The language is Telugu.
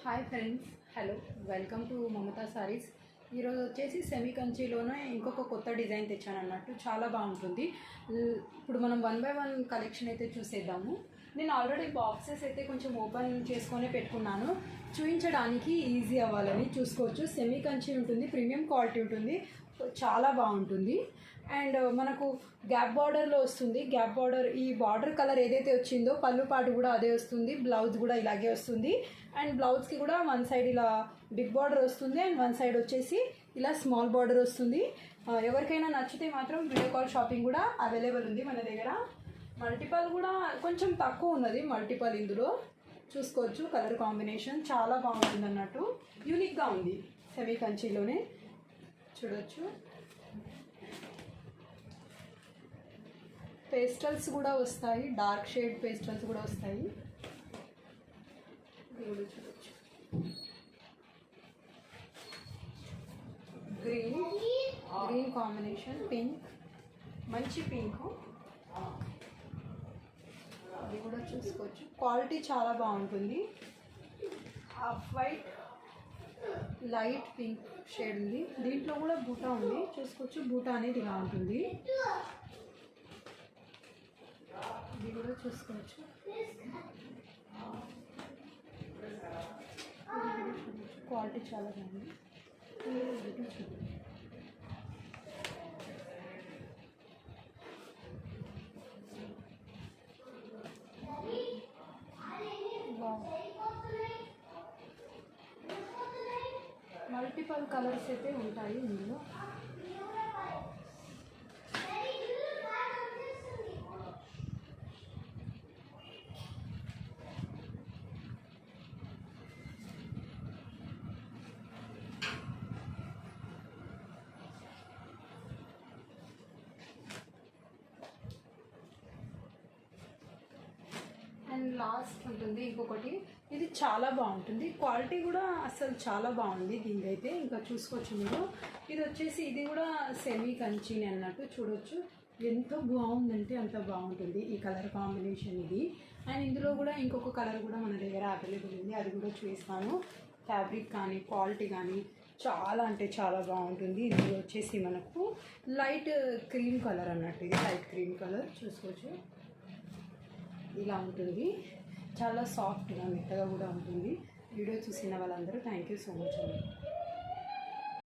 Hi friends, hello, welcome to Mamata saris. ఈరోజు వచ్చేసి సెమీ కంచిలోనే ఇంకొక కొత్త డిజైన్ తెచ్చాను అన్నట్టు. చాలా బాగుంటుంది. ఇప్పుడు మనం 1 by 1 కలెక్షన్ అయితే చూసేద్దాము. నేను ఆల్రెడీ బాక్సెస్ అయితే కొంచెం ఓపెన్ చేసుకొనే పెట్టుకున్నాను, చూపించడానికి ఈజీ అవ్వాలని. చూసుకోవచ్చు, సెమీ కంచి ఉంటుంది, ప్రీమియం క్వాలిటీ ఉంటుంది, చాలా బాగుంటుంది. అండ్ మనకు గ్యాప్ బార్డర్లో వస్తుంది. గ్యాప్ బార్డర్, ఈ బార్డర్ కలర్ ఏదైతే వచ్చిందో పళ్ళు పాటు కూడా అదే వస్తుంది. బ్లౌజ్ కూడా ఇలాగే వస్తుంది. అండ్ బ్లౌజ్కి కూడా వన్ సైడ్ ఇలా బిగ్ బార్డర్ వస్తుంది అండ్ వన్ సైడ్ వచ్చేసి ఇలా స్మాల్ బార్డర్ వస్తుంది. ఎవరికైనా నచ్చితే మాత్రం వీడియో కాల్ షాపింగ్ కూడా అవైలబుల్ ఉంది మన దగ్గర. మల్టిపల్ కూడా కొంచెం తక్కువ ఉన్నది మల్టిపల్. ఇందులో చూసుకోవచ్చు, కలర్ కాంబినేషన్ చాలా బాగుంటుంది అన్నట్టు, యూనిక్గా ఉంది. సెమీ కంచిలోనే చూడొచ్చు. పేస్టల్స్ కూడా వస్తాయి, డార్క్ షేడ్ పేస్టల్స్ కూడా వస్తాయి. చూడొచ్చు, గ్రీన్ కాంబినేషన్, పింక్, మంచి పింక్. అది కూడా చూసుకోవచ్చు, క్వాలిటీ చాలా బాగుంటుంది. Off white, light pink shade ఉంది. దీంట్లో కూడా బూటా ఉంది, చూసుకోవచ్చు. బూటా అనేది ఇలా ఉంటుంది, ఇది కూడా చూసుకోవచ్చు. క్వాలిటీ చాలా బాగుంది. మల్టిపల్ కలర్స్ అయితే ఉంటాయి ఇందులో. అండ్ లాస్ట్ ఉంటుంది ఇంకొకటి, ఇది చాలా బాగుంటుంది. క్వాలిటీ కూడా అసలు చాలా బాగుంది దీనికైతే. ఇంకా చూసుకోవచ్చు మీరు, ఇది వచ్చేసి ఇది కూడా సెమీ కంచిని అన్నట్టు. చూడొచ్చు, ఎంత బాగుందంటే అంత బాగుంటుంది ఈ కలర్ కాంబినేషన్ ఇది. అండ్ ఇందులో కూడా ఇంకొక కలర్ కూడా మన దగ్గర అవైలబుల్ ఉంది, అది కూడా చూస్తాను. ఫ్యాబ్రిక్ కానీ క్వాలిటీ కానీ చాలా అంటే చాలా బాగుంటుంది. ఇది వచ్చేసి మనకు లైట్ క్రీమ్ కలర్ అన్నట్టు, ఇది లైట్ క్రీమ్ కలర్. చూసుకోవచ్చు, ఇలా ఉంటుంది. చాలా సాఫ్ట్గా మెత్తగా కూడా ఉంటుంది. వీడియో చూసిన వాళ్ళందరూ థ్యాంక్ యూ సో మచ్ అండి.